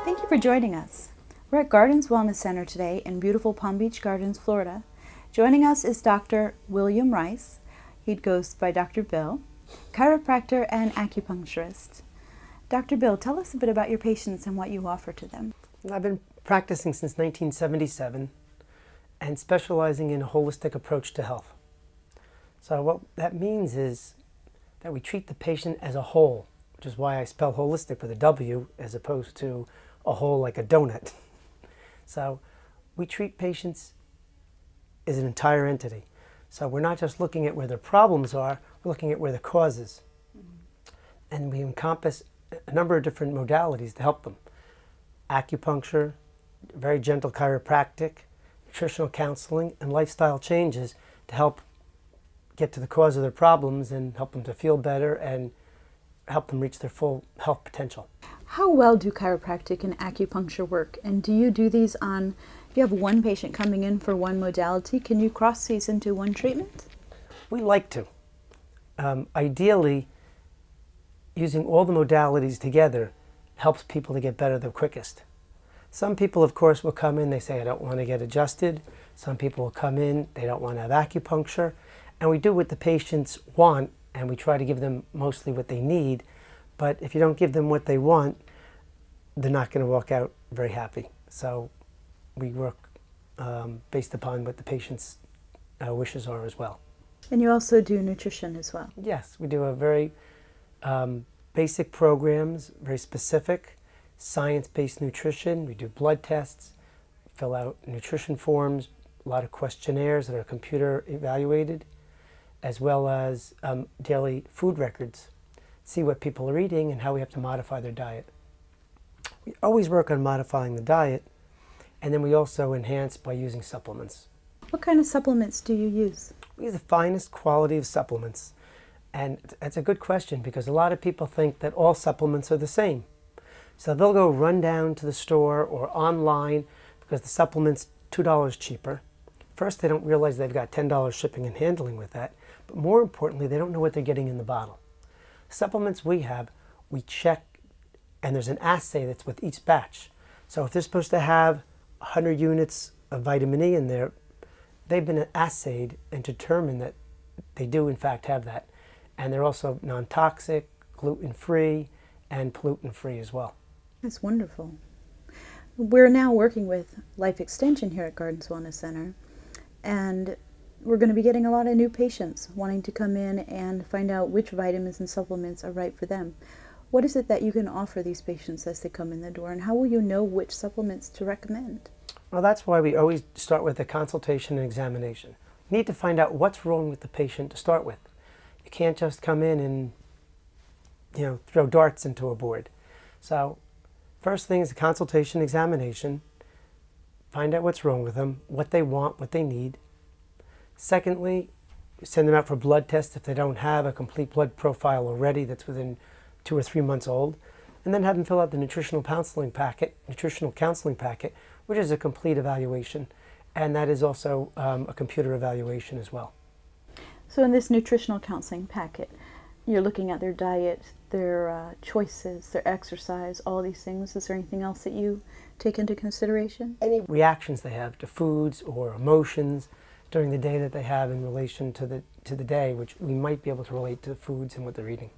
Thank you for joining us. We're at Gardens Wellness Center today in beautiful Palm Beach Gardens, Florida. Joining us is Dr. William Rice. He goes by Dr. Bill, chiropractor and acupuncturist. Dr. Bill, tell us a bit about your patients and what you offer to them. I've been practicing since 1977 and specializing in a holistic approach to health. So what that means is that we treat the patient as a whole, which is why I spell holistic with a W as opposed to a whole like a donut. So we treat patients as an entire entity. So we're not just looking at where their problems are, we're looking at where the cause is. And we encompass a number of different modalities to help them. Acupuncture, very gentle chiropractic, nutritional counseling, and lifestyle changes to help get to the cause of their problems and help them to feel better and help them reach their full health potential. How well do chiropractic and acupuncture work? And do you do these on, if you have one patient coming in for one modality, can you cross these into one treatment? We like to. Ideally, using all the modalities together helps people to get better the quickest. Some people, of course, will come in, they say, I don't want to get adjusted. Some people will come in, they don't want to have acupuncture. And we do what the patients want, and we try to give them mostly what they need. But if you don't give them what they want, they're not going to walk out very happy. So we work based upon what the patient's wishes are as well. And you also do nutrition as well? Yes, we do a very basic programs, very specific, science-based nutrition. We do blood tests, fill out nutrition forms, a lot of questionnaires that are computer evaluated, as well as daily food records, see what people are eating and how we have to modify their diet. We always work on modifying the diet, and then we also enhance by using supplements. What kind of supplements do you use? We use the finest quality of supplements. And that's a good question because a lot of people think that all supplements are the same. So they'll go run down to the store or online because the supplement's $2 cheaper. First, they don't realize they've got $10 shipping and handling with that. But more importantly, they don't know what they're getting in the bottle. Supplements we have, we check, and there's an assay that's with each batch. So if they're supposed to have 100 units of vitamin E in there, they've been assayed and determined that they do in fact have that. And they're also non-toxic, gluten-free, and pollutant-free as well. That's wonderful. We're now working with Life Extension here at Gardens Wellness Center, and we're going to be getting a lot of new patients wanting to come in and find out which vitamins and supplements are right for them. What is it that you can offer these patients as they come in the door, and how will you know which supplements to recommend? Well, that's why we always start with a consultation and examination. You need to find out what's wrong with the patient to start with. You can't just come in and throw darts into a board. So first thing is a consultation examination. Find out what's wrong with them, what they want, what they need. Secondly, send them out for blood tests if they don't have a complete blood profile already that's within 2 or 3 months old. And then have them fill out the nutritional counseling packet, which is a complete evaluation. And that is also a computer evaluation as well. So in this nutritional counseling packet, you're looking at their diet, their choices, their exercise, all these things. Is there anything else that you take into consideration? Any reactions they have to foods or emotions during the day that they have in relation to the day, which we might be able to relate to the foods and what they're eating.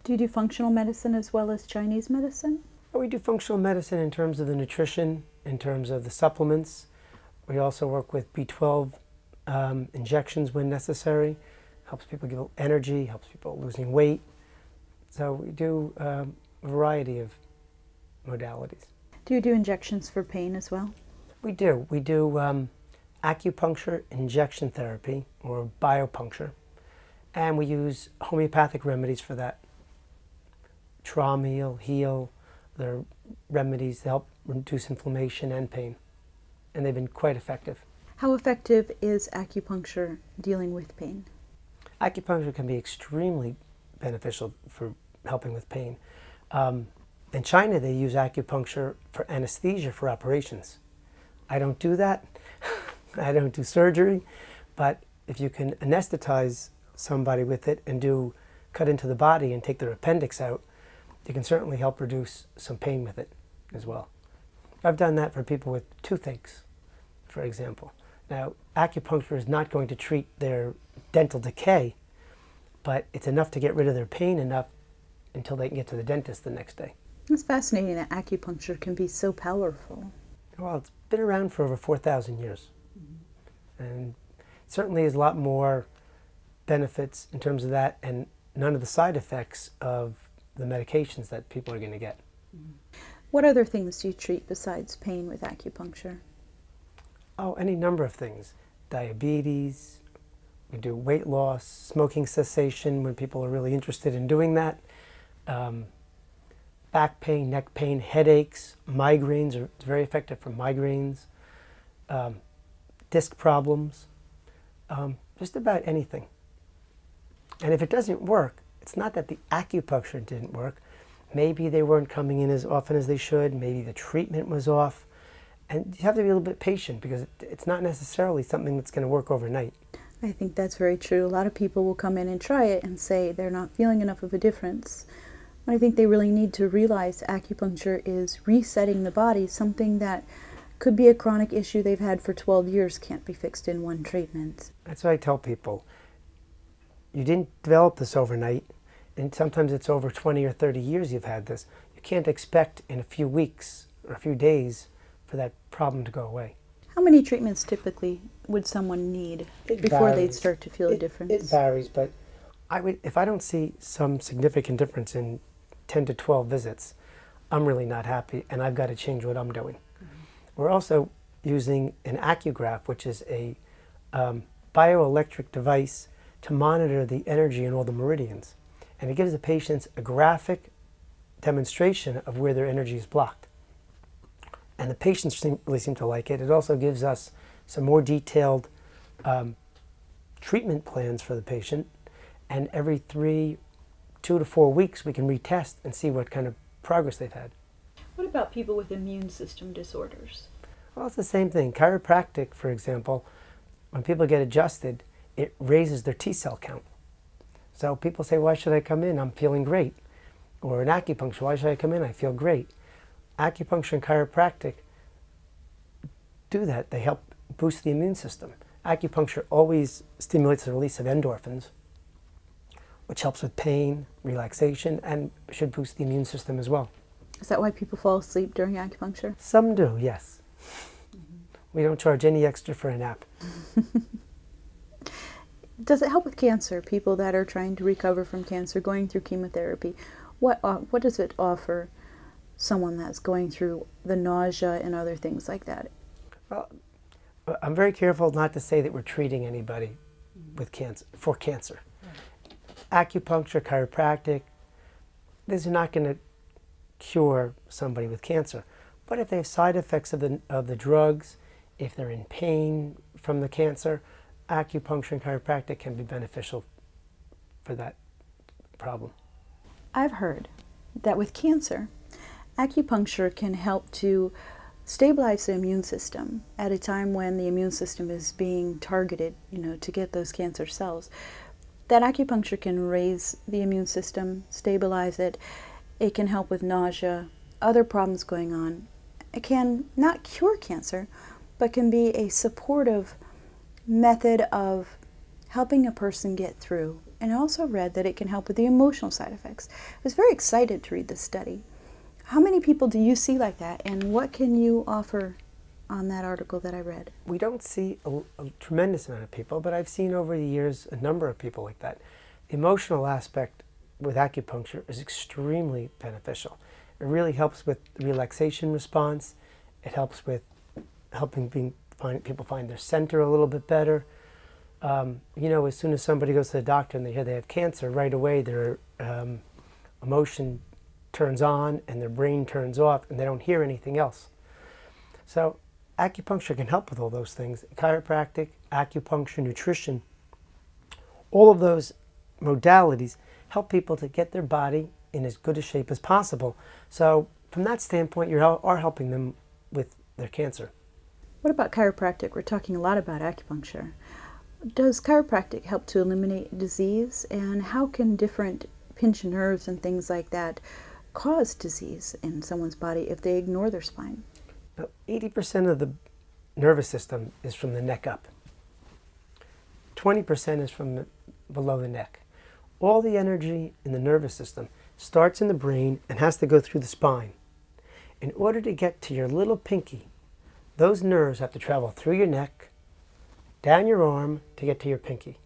Do you do functional medicine as well as Chinese medicine? We do functional medicine in terms of the nutrition, in terms of the supplements. We also work with B12 injections when necessary. Helps people get energy, helps people losing weight. So we do a variety of modalities. Do you do injections for pain as well? We do. We do acupuncture injection therapy, or biopuncture, and we use homeopathic remedies for that. Traumeel, heal, they're remedies to help reduce inflammation and pain, and they've been quite effective. How effective is acupuncture dealing with pain? Acupuncture can be extremely beneficial for helping with pain. In China, they use acupuncture for anesthesia for operations. I don't do that. I don't do surgery, but if you can anesthetize somebody with it and cut into the body and take their appendix out, you can certainly help reduce some pain with it as well. I've done that for people with toothaches, for example. Now, acupuncture is not going to treat their dental decay, but it's enough to get rid of their pain enough until they can get to the dentist the next day. It's fascinating that acupuncture can be so powerful. Well, it's been around for over 4,000 years. And certainly has a lot more benefits in terms of that, and none of the side effects of the medications that people are going to get. What other things do you treat besides pain with acupuncture? Oh, any number of things. Diabetes, we do weight loss, smoking cessation when people are really interested in doing that. Back pain, neck pain, headaches, migraines, it's very effective for migraines, disc problems, just about anything. And if it doesn't work, it's not that the acupuncture didn't work. Maybe they weren't coming in as often as they should. Maybe the treatment was off. And you have to be a little bit patient because it's not necessarily something that's going to work overnight. I think that's very true. A lot of people will come in and try it and say they're not feeling enough of a difference. I think they really need to realize acupuncture is resetting the body. Something that could be a chronic issue they've had for 12 years can't be fixed in one treatment. That's what I tell people. You didn't develop this overnight, and sometimes it's over 20 or 30 years you've had this. You can't expect in a few weeks or a few days for that problem to go away. How many treatments typically would someone need before they'd start to feel a difference? It varies, but if I don't see some significant difference in 10 to 12 visits, I'm really not happy, and I've got to change what I'm doing. We're also using an acugraph, which is a bioelectric device to monitor the energy in all the meridians. And it gives the patients a graphic demonstration of where their energy is blocked. And the patients really seem to like it. It also gives us some more detailed treatment plans for the patient. And every 2 to 4 weeks, we can retest and see what kind of progress they've had. What about people with immune system disorders? Well, it's the same thing. Chiropractic, for example, when people get adjusted, it raises their T cell count. So people say, why should I come in? I'm feeling great. Or in acupuncture, why should I come in? I feel great. Acupuncture and chiropractic do that. They help boost the immune system. Acupuncture always stimulates the release of endorphins, which helps with pain, relaxation, and should boost the immune system as well. Is that why people fall asleep during acupuncture? Some do, yes. We don't charge any extra for a nap. Does it help with cancer? People that are trying to recover from cancer, going through chemotherapy, what does it offer someone that's going through the nausea and other things like that? Well, I'm very careful not to say that we're treating anybody with cancer for cancer. Acupuncture, chiropractic, these are not going to cure somebody with cancer. But if they have side effects of the drugs, if they're in pain from the cancer, acupuncture and chiropractic can be beneficial for that problem. I've heard that with cancer, acupuncture can help to stabilize the immune system at a time when the immune system is being targeted, to get those cancer cells. That acupuncture can raise the immune system, stabilize it. It can help with nausea, other problems going on. It can not cure cancer, but can be a supportive method of helping a person get through. And I also read that it can help with the emotional side effects. I was very excited to read this study. How many people do you see like that, and what can you offer on that article that I read? We don't see a tremendous amount of people, but I've seen over the years a number of people like that. The emotional aspect with acupuncture is extremely beneficial. It really helps with the relaxation response. It helps with helping people find their center a little bit better. As soon as somebody goes to the doctor and they hear they have cancer, right away their emotion turns on and their brain turns off and they don't hear anything else. So acupuncture can help with all those things. Chiropractic, acupuncture, nutrition, all of those modalities help people to get their body in as good a shape as possible. So from that standpoint, you are helping them with their cancer. What about chiropractic? We're talking a lot about acupuncture. Does chiropractic help to eliminate disease, and how can different pinched nerves and things like that cause disease in someone's body if they ignore their spine? Now, 80% of the nervous system is from the neck up. 20% is from below the neck. All the energy in the nervous system starts in the brain and has to go through the spine. In order to get to your little pinky, those nerves have to travel through your neck, down your arm to get to your pinky.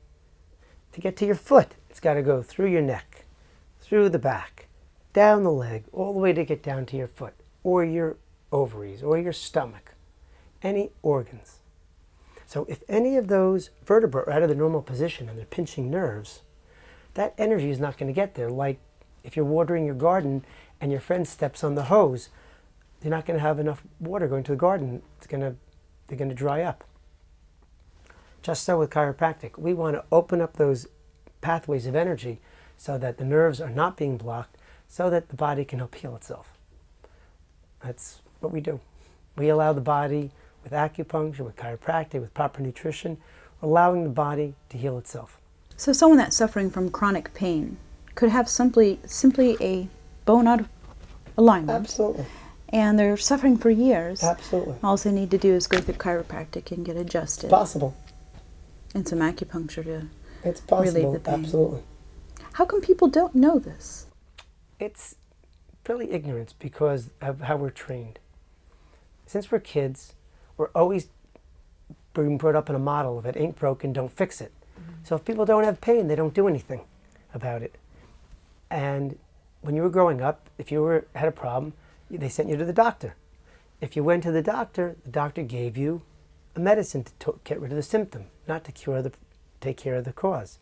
To get to your foot, it's got to go through your neck, through the back, down the leg, all the way to get down to your foot, or your ovaries, or your stomach, any organs. So if any of those vertebrae are out of the normal position and they're pinching nerves, that energy is not going to get there. Like if you're watering your garden and your friend steps on the hose, you're not going to have enough water going to the garden. They're going to dry up. Just so with chiropractic, we want to open up those pathways of energy so that the nerves are not being blocked, so that the body can help heal itself. That's what we do. We allow the body, with acupuncture, with chiropractic, with proper nutrition, allowing the body to heal itself. So someone that's suffering from chronic pain could have simply a bone out of alignment. Absolutely. And they're suffering for years. Absolutely. All they need to do is go through chiropractic and get adjusted. It's possible. And some acupuncture to It's possible. relieve the pain. Absolutely. How come people don't know this? It's really ignorance because of how we're trained. Since we're kids, we're always being brought up in a model of it ain't broken, don't fix it. So if people don't have pain, they don't do anything about it. And when you were growing up, if you had a problem, they sent you to the doctor. If you went to the doctor gave you a medicine to get rid of the symptom, not to take care of the cause.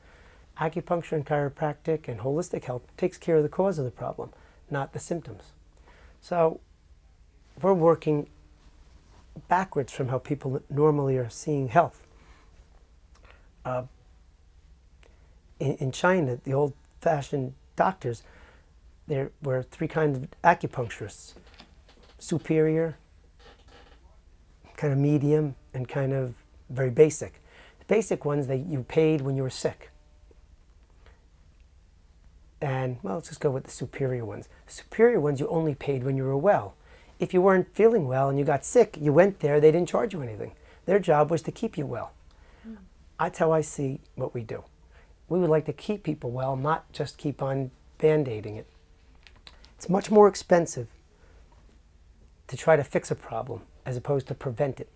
Acupuncture and chiropractic and holistic health takes care of the cause of the problem, not the symptoms. So we're working backwards from how people normally are seeing health. In China, the old-fashioned doctors, there were three kinds of acupuncturists: superior, kind of medium, and kind of very basic. The basic ones you paid when you were sick. And, well, let's just go with the superior ones. The superior ones you only paid when you were well. If you weren't feeling well and you got sick, you went there, they didn't charge you anything. Their job was to keep you well. That's how I see what we do. We would like to keep people well, not just keep on band-aiding it. It's much more expensive to try to fix a problem as opposed to prevent it.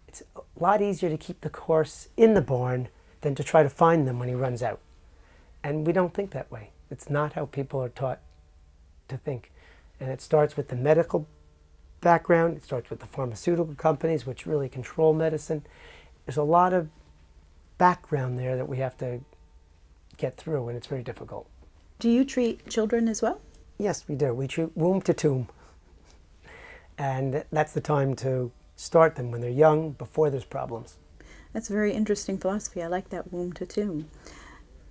It's a lot easier to keep the horse in the barn than to try to find them when he runs out. And we don't think that way. It's not how people are taught to think. And it starts with the medical background. It starts with the pharmaceutical companies, which really control medicine. There's a lot of background there that we have to get through, and it's very difficult. Do you treat children as well? Yes, we do. We treat womb to tomb. And that's the time to start them when they're young, before there's problems. That's a very interesting philosophy. I like that, womb to tomb.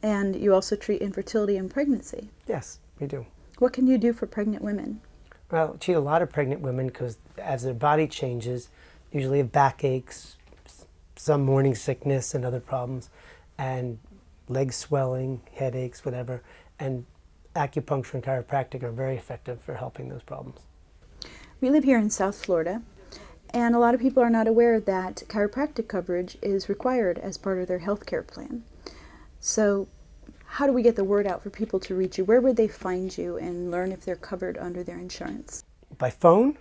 And you also treat infertility and pregnancy. Yes, we do. What can you do for pregnant women? Well, I treat a lot of pregnant women because as their body changes, usually have backaches, some morning sickness and other problems, and leg swelling, headaches, whatever. And acupuncture and chiropractic are very effective for helping those problems. We live here in South Florida, and a lot of people are not aware that chiropractic coverage is required as part of their health care plan. So how do we get the word out for people to reach you? Where would they find you and learn if they're covered under their insurance? By phone,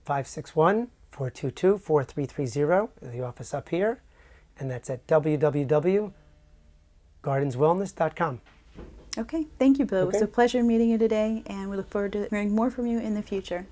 561-422-4330, the office up here, and that's at www.gardenswellness.com. Okay, thank you, Bill. It was Okay. a pleasure meeting you today, and we look forward to hearing more from you in the future.